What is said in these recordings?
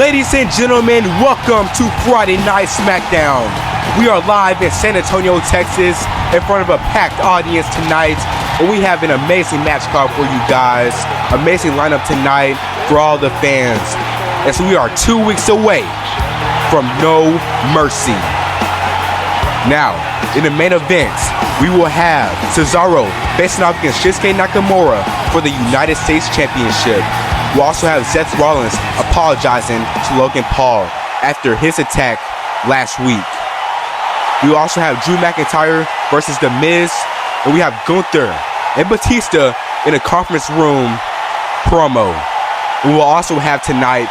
Ladies and gentlemen, welcome to Friday Night Smackdown. We are live in San Antonio, Texas, in front of a packed audience tonight, and we have an amazing match card for you guys. Amazing lineup tonight for all the fans. And so we are 2 weeks away from No Mercy. Now, in the main event, we will have Cesaro facing off against Shinsuke Nakamura for the United States Championship. We'll also have Seth Rollins apologizing to Logan Paul after his attack last week. We will also have Drew McIntyre versus The Miz, and we have Gunther and Batista in a conference room promo. We will also have tonight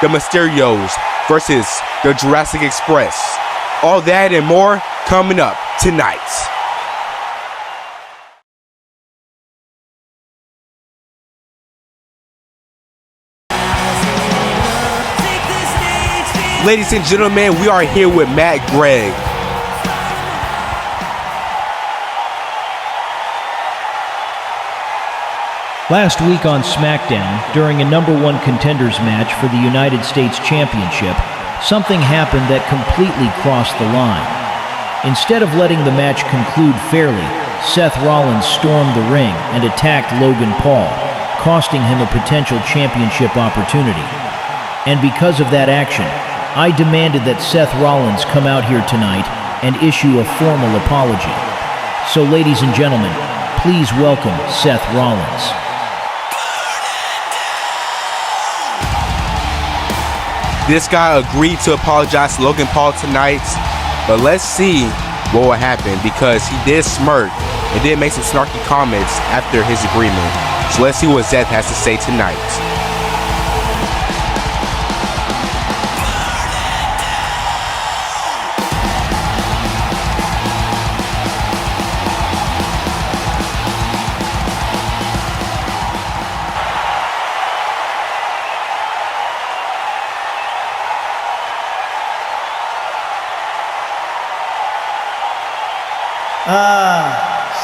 the Mysterios versus the Jurassic Express. All that and more coming up tonight. Ladies and gentlemen, we are here with Matt Gregg. Last week on Smackdown, during a #1 contenders match for the United States Championship, something happened that completely crossed the line. Instead of letting the match conclude fairly, Seth Rollins stormed the ring and attacked Logan Paul, costing him a potential championship opportunity. And because of that action, I demanded that Seth Rollins come out here tonight and issue a formal apology. So ladies and gentlemen, please welcome Seth Rollins. This guy agreed to apologize to Logan Paul tonight, but let's see what will happen, because he did smirk and did make some snarky comments after his agreement. So let's see what Seth has to say tonight.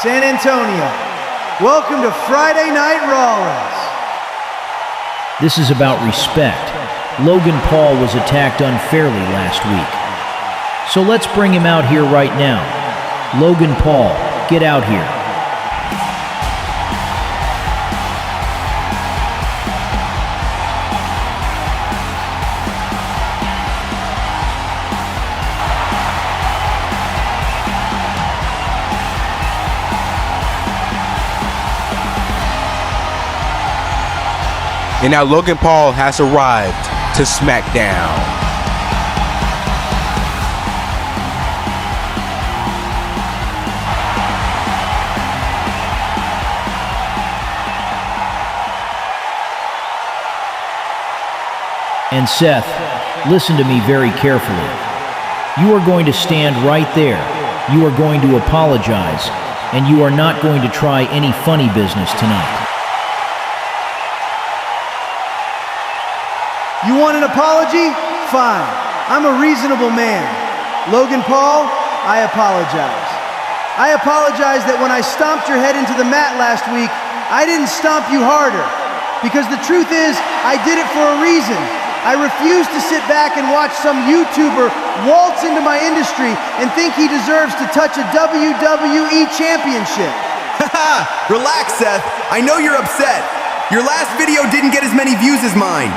San Antonio, welcome to Friday Night Rollins. This is about respect. Logan Paul was attacked unfairly last week. So let's bring him out here right now. Logan Paul, get out here. And now Logan Paul has arrived to Smackdown. And Seth, listen to me very carefully. You are going to stand right there. You are going to apologize, and you are not going to try any funny business tonight. You want an apology? Fine. I'm a reasonable man. Logan Paul, I apologize. I apologize that when I stomped your head into the mat last week, I didn't stomp you harder. Because the truth is, I did it for a reason. I refuse to sit back and watch some YouTuber waltz into my industry and think he deserves to touch a WWE championship. Haha, relax, Seth. I know you're upset. Your last video didn't get as many views as mine.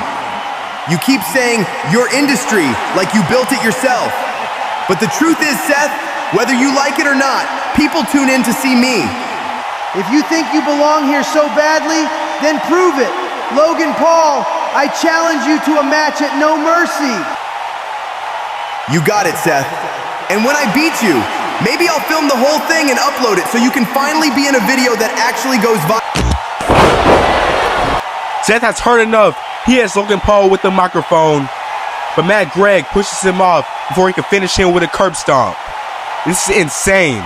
You keep saying your industry like you built it yourself. But the truth is, Seth, whether you like it or not, people tune in to see me. If you think you belong here so badly, then prove it. Logan Paul, I challenge you to a match at No Mercy. You got it, Seth. And when I beat you, maybe I'll film the whole thing and upload it so you can finally be in a video that actually goes viral. Seth has heard enough. He hits Logan Paul with the microphone, but Matt Gregg pushes him off before he can finish him with a curb stomp. This is insane.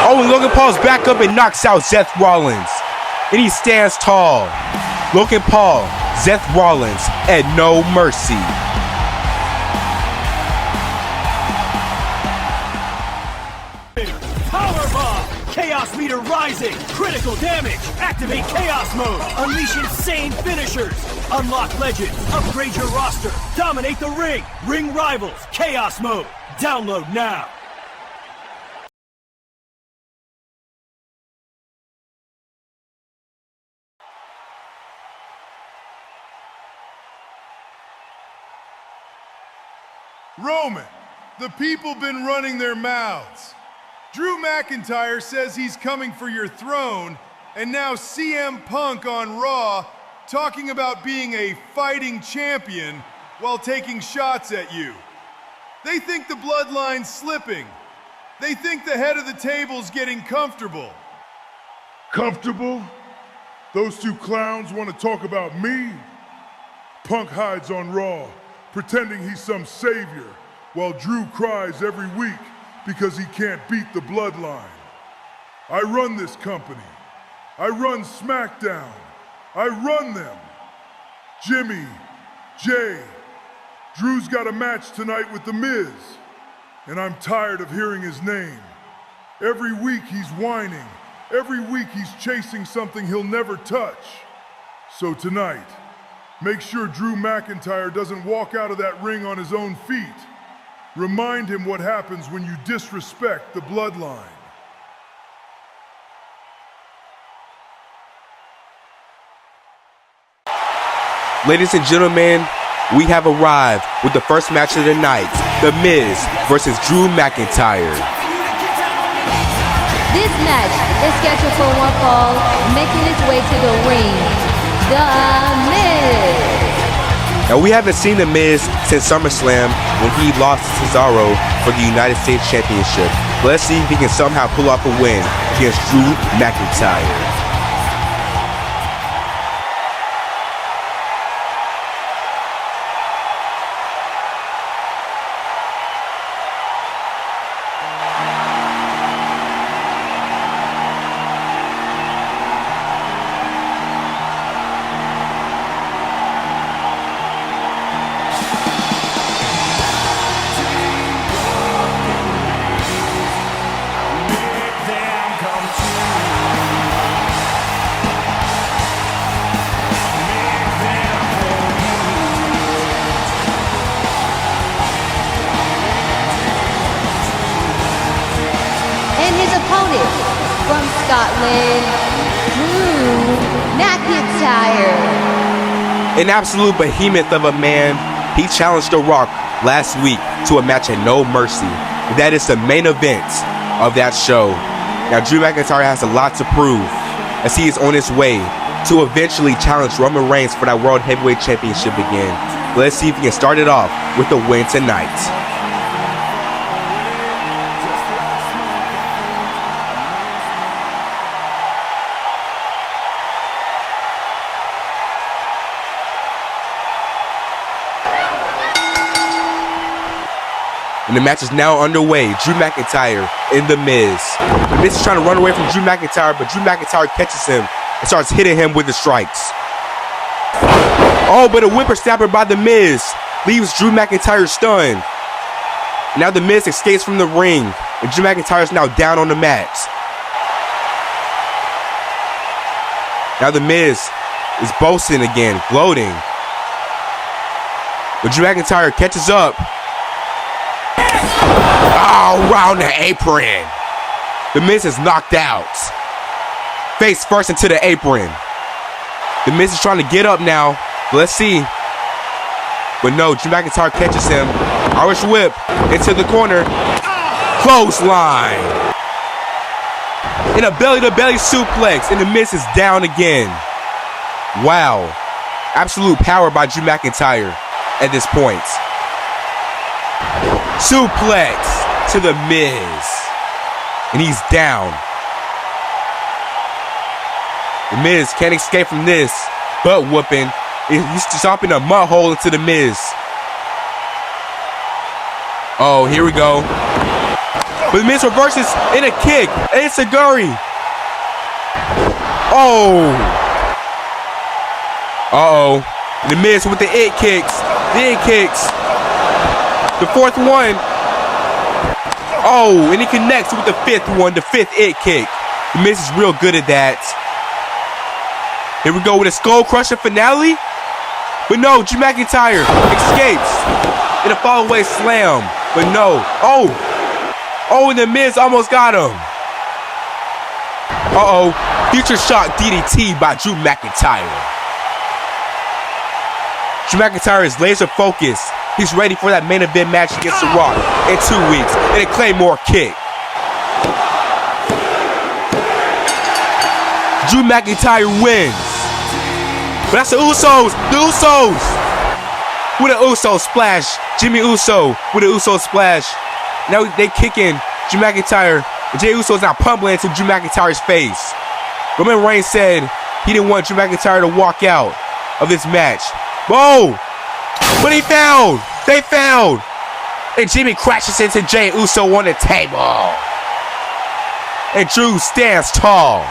Oh, and Logan Paul's back up and knocks out Seth Rollins. And he stands tall. Logan Paul, Seth Rollins at No Mercy. Powerbomb! Chaos meter right! rising. Critical damage. Activate Chaos Mode. Unleash insane finishers. Unlock legends. Upgrade your roster. Dominate the ring. Ring rivals. Chaos Mode. Download now. Roman, the people been running their mouths. Drew McIntyre says he's coming for your throne, and now CM Punk on Raw talking about being a fighting champion while taking shots at you. They think the bloodline's slipping. They think the head of the table's getting comfortable. Comfortable? Those two clowns want to talk about me? Punk hides on Raw, pretending he's some savior, while Drew cries every week because he can't beat the bloodline. I run this company. I run Smackdown. I run them. Jimmy, Jay, Drew's got a match tonight with The Miz, and I'm tired of hearing his name. Every week he's whining. Every week he's chasing something he'll never touch. So tonight, make sure Drew McIntyre doesn't walk out of that ring on his own feet. Remind him what happens when you disrespect the bloodline. Ladies and gentlemen, we have arrived with the first match of the night, The Miz versus Drew McIntyre. This match is scheduled for one fall, making its way to the ring, The Miz. Now, we haven't seen The Miz since SummerSlam when he lost to Cesaro for the United States Championship. Let's see if he can somehow pull off a win against Drew McIntyre. From Scotland, Drew McIntyre. An absolute behemoth of a man, he challenged The Rock last week to a match at No Mercy. That is the main event of that show. Now, Drew McIntyre has a lot to prove as he is on his way to eventually challenge Roman Reigns for that World Heavyweight Championship again. Let's see if he can start it off with the win tonight. And the match is now underway. Drew McIntyre and The Miz. The Miz is trying to run away from Drew McIntyre, but Drew McIntyre catches him and starts hitting him with the strikes. Oh, but a whippersnapper by The Miz leaves Drew McIntyre stunned. Now The Miz escapes from the ring, and Drew McIntyre is now down on the mat. Now The Miz is boasting again, gloating. But Drew McIntyre catches up. Oh, round the apron. The Miz is knocked out. Face first into the apron. The Miz is trying to get up now. Let's see. But no, Drew McIntyre catches him. Irish whip into the corner. Clothesline. In a belly-to-belly suplex, and The Miz is down again. Wow. Absolute power by Drew McIntyre at this point. Suplex to The Miz. And he's down. The Miz can't escape from this butt whooping. He's stomping a mud hole into The Miz. Oh, here we go. But The Miz reverses in a kick. And it's a Guri. Oh. Uh-oh. The Miz with the it kicks. The it kicks. The fourth one. Oh, and he connects with the fifth one, the fifth it kick. The Miz is real good at that. Here we go with a skull crusher finale. But no, Drew McIntyre escapes in a fall-away slam. But no. Oh, and the Miz almost got him. Uh-oh. Future shock DDT by Drew McIntyre. Drew McIntyre is laser focused. He's ready for that main event match against The Rock in 2 weeks. And a Claymore kick. Drew McIntyre wins. But that's the Usos. The Usos. With an Uso splash. Jimmy Uso with an Uso splash. Now they kicking Drew McIntyre. Jey Uso is now pummeling into Drew McIntyre's face. Roman Reigns said he didn't want Drew McIntyre to walk out of this match. Whoa! But he found! They found! And Jimmy crashes into Jey Uso on the table. And Drew stands tall.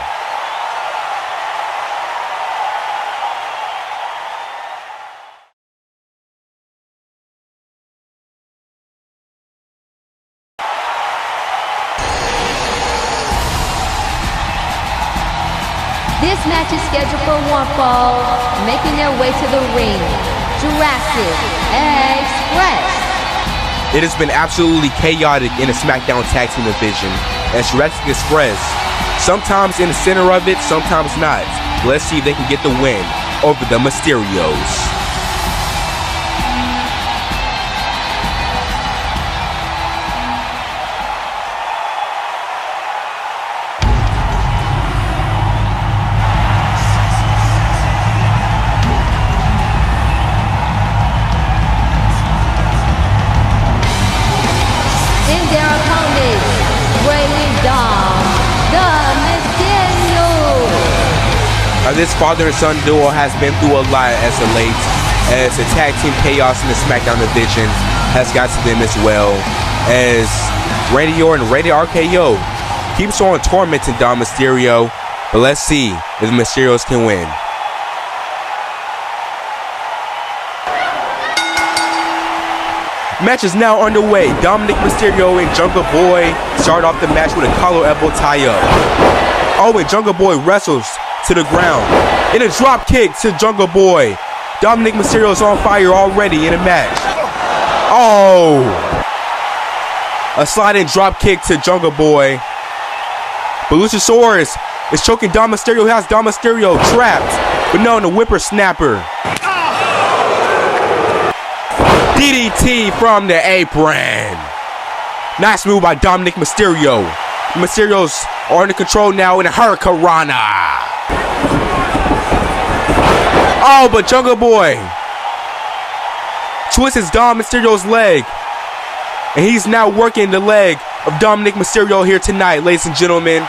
This match is scheduled for one fall, making their way to the ring, Jurassic Express. It has been absolutely chaotic in the Smackdown Tag Team division, as Jurassic Express, sometimes in the center of it, sometimes not. Let's see if they can get the win over the Mysterios. This father and son duo has been through a lot as of late, as the tag team chaos in the Smackdown division has got to them as well, as Randy Orton and Randy RKO keeps on tormenting Dom Mysterio, but let's see if the Mysterios can win. Match is now underway. Dominic Mysterio and Jungle Boy start off the match with a collar elbow tie-up. Oh, and Jungle Boy wrestles to the ground. In a drop kick to Jungle Boy. Dominic Mysterio is on fire already in a match. Oh! A sliding drop kick to Jungle Boy. But Luchasaurus is choking Dom Mysterio. He has Dom Mysterio trapped. But no, the whippersnapper. DDT from the apron. Nice move by Dominic Mysterio. The Mysterios are under control now in a Hurricanrana. Oh, but Jungle Boy twists Dom Mysterio's leg. And he's now working the leg of Dominic Mysterio here tonight, ladies and gentlemen.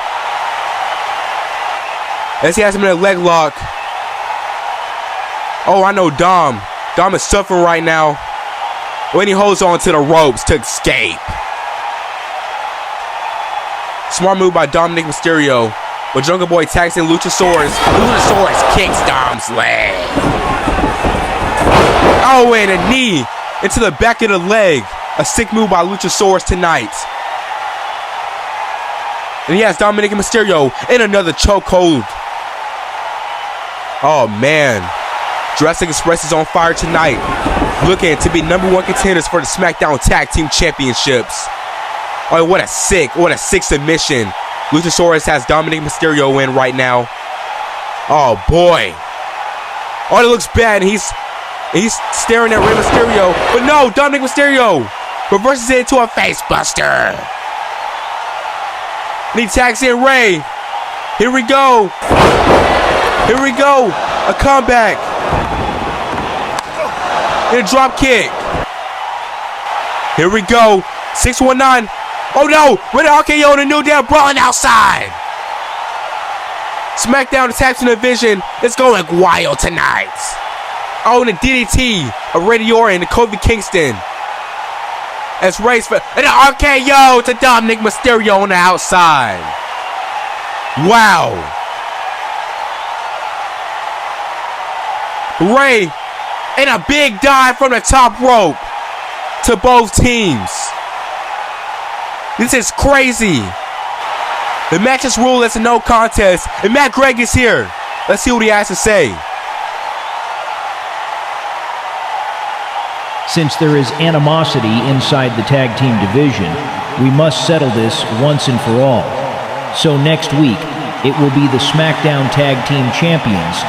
As he has him in a leg lock. Oh, I know Dom. Dom is suffering right now when he holds on to the ropes to escape. Smart move by Dominic Mysterio. But Jungle Boy tags in Luchasaurus. Luchasaurus kicks Dom's leg. Oh, and a knee into the back of the leg. A sick move by Luchasaurus tonight. And he has Dominic Mysterio in another chokehold. Oh, man. Jurassic Express is on fire tonight. Looking to be #1 contenders for the SmackDown Tag Team Championships. Oh, what a sick submission. Luchasaurus has Dominic Mysterio in right now. Oh, boy. Oh, it looks bad. He's staring at Rey Mysterio. But no, Dominic Mysterio reverses it into a face buster. And he tags in Rey. Here we go. Here we go. A comeback. And a drop kick. Here we go. 619. Oh no! With an RKO and a New Day brawling outside. SmackDown attacks in the division. It's going wild tonight. Oh, and a DDT of Randy Orton and Kofi Kingston. As Rey's for and an RKO to Dominic Mysterio on the outside. Wow. Rey and a big dive from the top rope to both teams. This is crazy. The match is ruled as a no contest, and Matt Gregg is here. Let's see what he has to say. Since there is animosity inside the tag team division, we must settle this once and for all. So next week, it will be the Smackdown Tag Team Champions,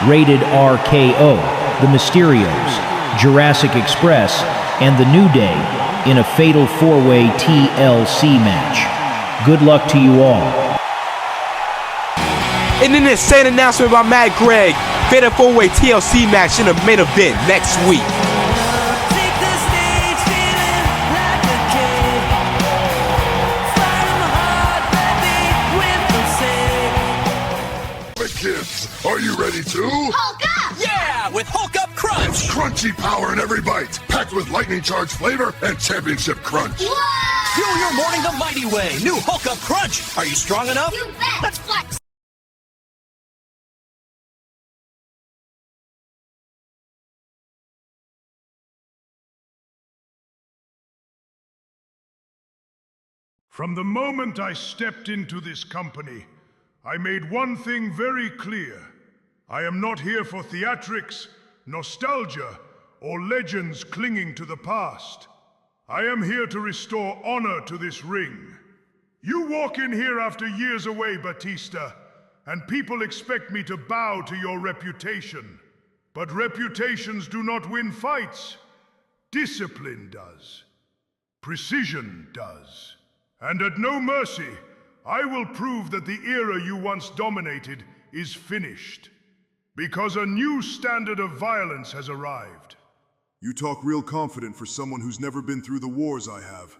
rated RKO, the Mysterios, Jurassic Express, and the New Day in a fatal four-way TLC match. Good luck to you all. And an insane announcement by Matt Gregg. Fatal four-way TLC match in the main event next week. Kids, are you ready to Hulk up? Yeah, with Hulk Up Crunch. It's crunchy power in every bite, packed with lightning charge flavor and championship crunch. Whoa! Fuel your morning the mighty way. New Hulk Up Crunch. Are you strong enough? You bet. Let's flex. From the moment I stepped into this company, I made one thing very clear. I am not here for theatrics, nostalgia, or legends clinging to the past. I am here to restore honor to this ring. You walk in here after years away, Batista, and people expect me to bow to your reputation. But reputations do not win fights. Discipline does. Precision does. And at no mercy, I will prove that the era you once dominated is finished. Because a new standard of violence has arrived. You talk real confident for someone who's never been through the wars I have.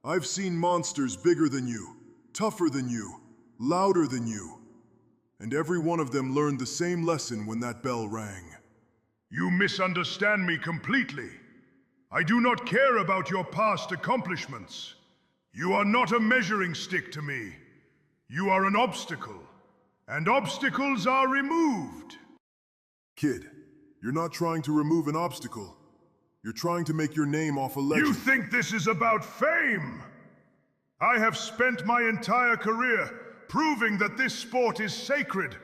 I've seen monsters bigger than you, tougher than you, louder than you. And every one of them learned the same lesson when that bell rang. You misunderstand me completely. I do not care about your past accomplishments. You are not a measuring stick to me. You are an obstacle, and obstacles are removed. Kid, you're not trying to remove an obstacle. You're trying to make your name off a legend. You think this is about fame? I have spent my entire career proving that this sport is sacred,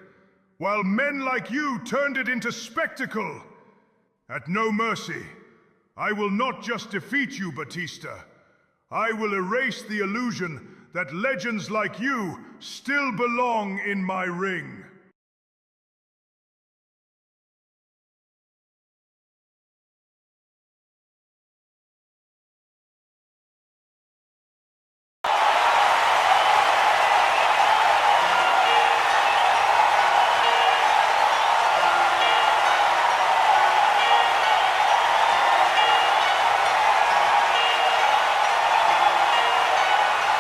while men like you turned it into spectacle. At no mercy, I will not just defeat you, Batista. I will erase the illusion that legends like you still belong in my ring.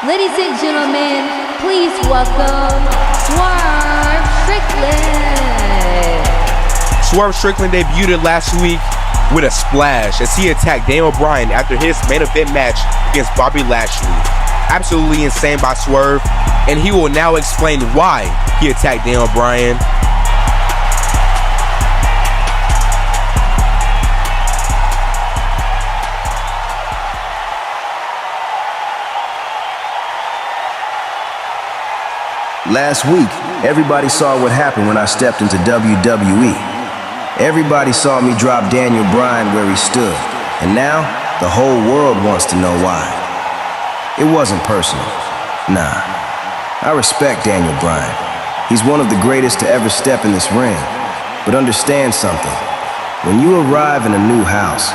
Ladies and gentlemen, please welcome Swerve Strickland. Swerve Strickland debuted last week with a splash as he attacked Daniel Bryan after his main event match against Bobby Lashley. Absolutely insane by Swerve, and he will now explain why he attacked Daniel Bryan. Last week, everybody saw what happened when I stepped into WWE. Everybody saw me drop Daniel Bryan where he stood, and now the whole world wants to know why. It wasn't personal. Nah. I respect Daniel Bryan. He's one of the greatest to ever step in this ring. But understand something. When you arrive in a new house,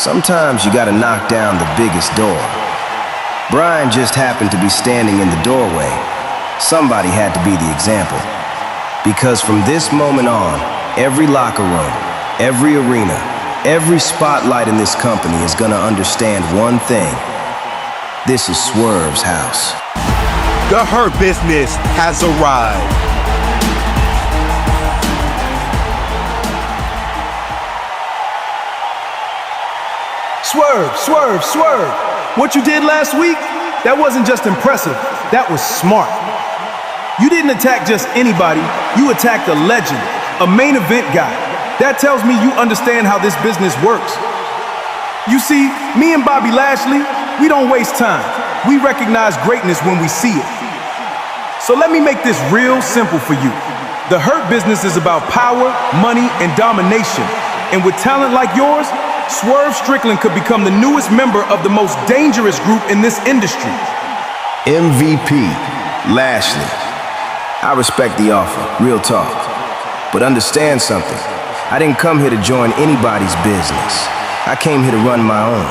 sometimes you gotta knock down the biggest door. Bryan just happened to be standing in the doorway. Somebody had to be the example. Because from this moment on, every locker room, every arena, every spotlight in this company is gonna understand one thing. This is Swerve's house. The Hurt Business has arrived. Swerve, Swerve, Swerve. What you did last week, that wasn't just impressive, that was smart. You didn't attack just anybody, you attacked a legend, a main event guy. That tells me you understand how this business works. You see, me and Bobby Lashley, we don't waste time. We recognize greatness when we see it. So let me make this real simple for you. The Hurt Business is about power, money, and domination. And with talent like yours, Swerve Strickland could become the newest member of the most dangerous group in this industry. MVP, Lashley. I respect the offer, real talk. But understand something. I didn't come here to join anybody's business. I came here to run my own.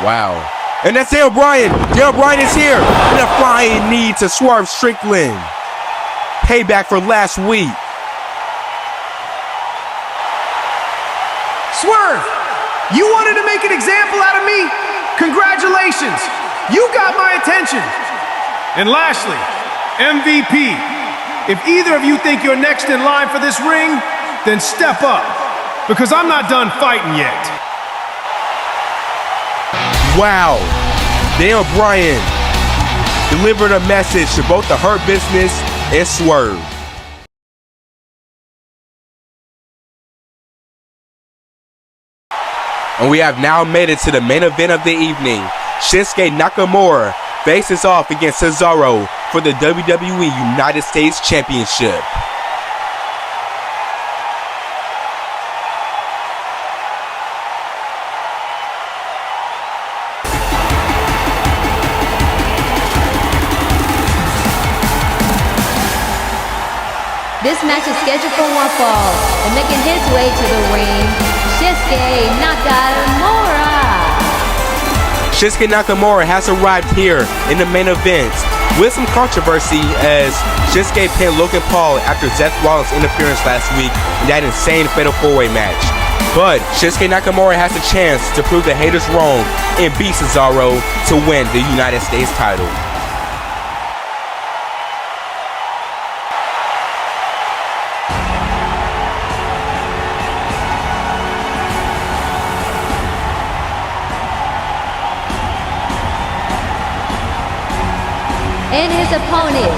Wow. And that's Daniel Bryan. Daniel Bryan is here. And a flying knee to Swerve Strickland. Payback for last week. Swerve, you wanted to make an example out of me? Congratulations. You got my attention. And Lashley, MVP. If either of you think you're next in line for this ring, then step up. Because I'm not done fighting yet. Wow. Daniel Bryan delivered a message to both the Hurt Business and Swerve. And we have now made it to the main event of the evening. Shinsuke Nakamura faces off against Cesaro for the WWE United States Championship. This match is scheduled for one fall, and making his way to the ring, Shinsuke Nakamura. Shinsuke Nakamura has arrived here in the main event with some controversy as Shinsuke pinned Logan Paul after Seth Rollins' interference last week in that insane Fatal 4-Way match. But Shinsuke Nakamura has a chance to prove the haters wrong and beat Cesaro to win the United States title. And his opponent,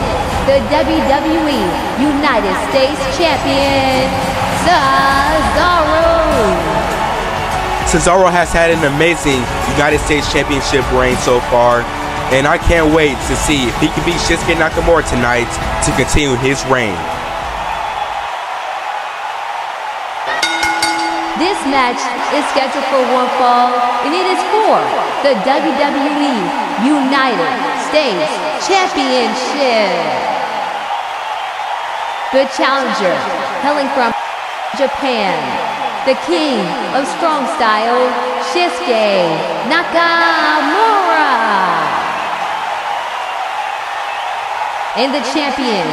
the WWE United States Champion, Cesaro. Cesaro has had an amazing United States Championship reign so far, and I can't wait to see if he can beat Shinsuke Nakamura tonight to continue his reign. This match is scheduled for one fall, and it is for the WWE United States Championship. The challenger, hailing from Japan, the king of strong style, Shinsuke Nakamura. And the champion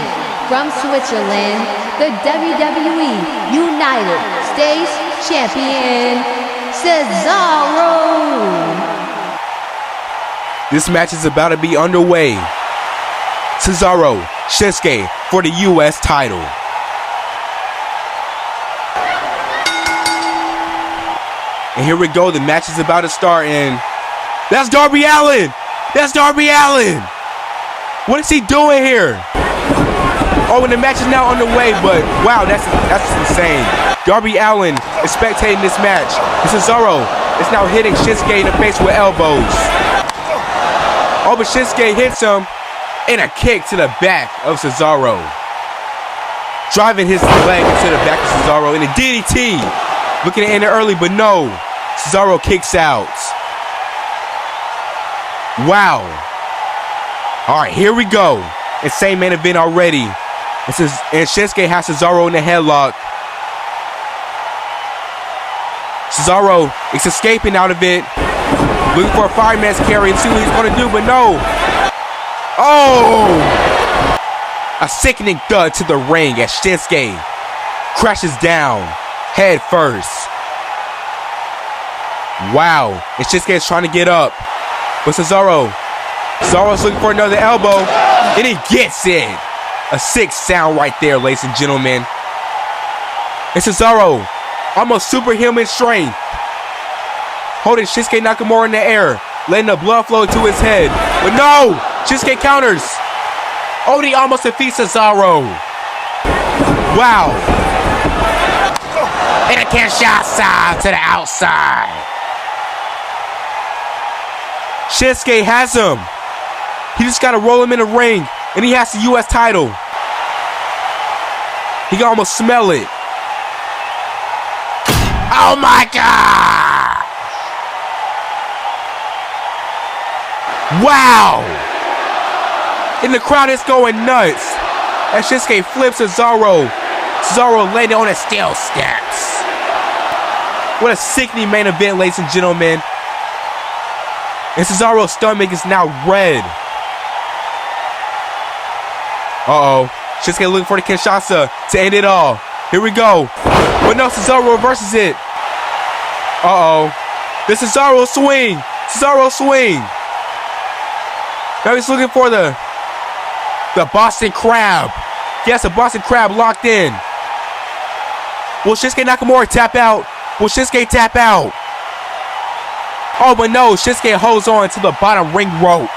from Switzerland, the WWE United States Champion, Cesaro. This match is about to be underway. Cesaro, Shinsuke for the U.S. title. And here we go, the match is about to start, and that's Darby Allin! That's Darby Allin! What is he doing here? Oh, and the match is now underway, but wow, that's insane. Darby Allin is spectating this match, and Cesaro is now hitting Shinsuke in the face with elbows. Oh, but Shinsuke hits him, and a kick to the back of Cesaro. Driving his leg into the back of Cesaro in a DDT. Looking to end it early, but no. Cesaro kicks out. Wow. All right, here we go. Insane main event already. And Shinsuke has Cesaro in the headlock. Cesaro is escaping out of it. Looking for a fireman's carry and see what he's going to do, but no. Oh! A sickening thud to the ring as Shinsuke crashes down head first. Wow. And Shinsuke is trying to get up. But Cesaro's looking for another elbow, and he gets it. A sick sound right there, ladies and gentlemen. And Cesaro, almost superhuman strength, holding Shinsuke Nakamura in the air, letting the blood flow to his head. But no! Shinsuke counters. Oh, he almost defeats Cesaro. Wow. And a Kinshasa to the outside. Shinsuke has him. He just got to roll him in the ring, and he has the U.S. title. He can almost smell it. Oh my God! Wow! And the crowd is going nuts as Shinsuke flips Cesaro. Cesaro landing on the steel steps. What a sickening main event, ladies and gentlemen. And Cesaro's stomach is now red. Uh-oh. Shinsuke looking for the Kinshasa to end it all. Here we go. But no, Cesaro reverses it. Uh-oh. The Cesaro swing. Cesaro swing. Now he's looking for the Boston Crab. Yes, the Boston Crab locked in. Will Shinsuke Nakamura tap out? Will Shinsuke tap out? Oh, but no. Shinsuke holds on to the bottom ring rope.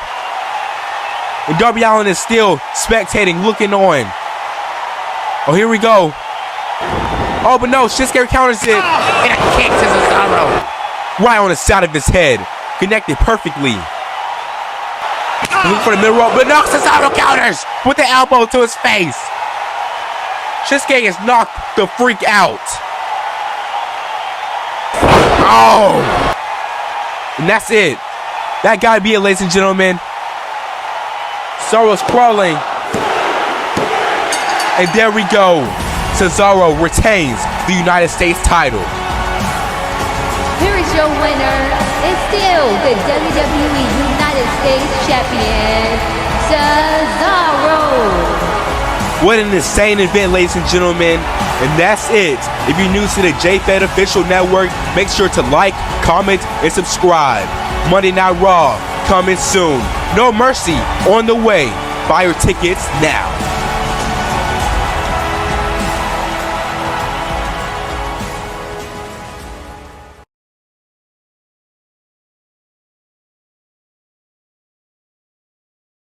And Darby Allin is still spectating, looking on. Oh, here we go. Oh, but no, Shinsuke counters it. And a kick to Cesaro. Right on the side of his head. Connected perfectly. Looking for the middle rope, but no, Cesaro counters with the elbow to his face. Shinsuke is knocked the freak out. Oh. And that's it. That gotta be it, ladies and gentlemen. Cesaro's crawling. And there we go. Cesaro retains the United States title. Here is your winner, and still the WWE United States Champion, Cesaro. What an insane event, ladies and gentlemen. And that's it. If you're new to the J-Fed official network, make sure to like, comment, and subscribe. Monday Night Raw coming soon. No Mercy on the way. Buy your tickets now.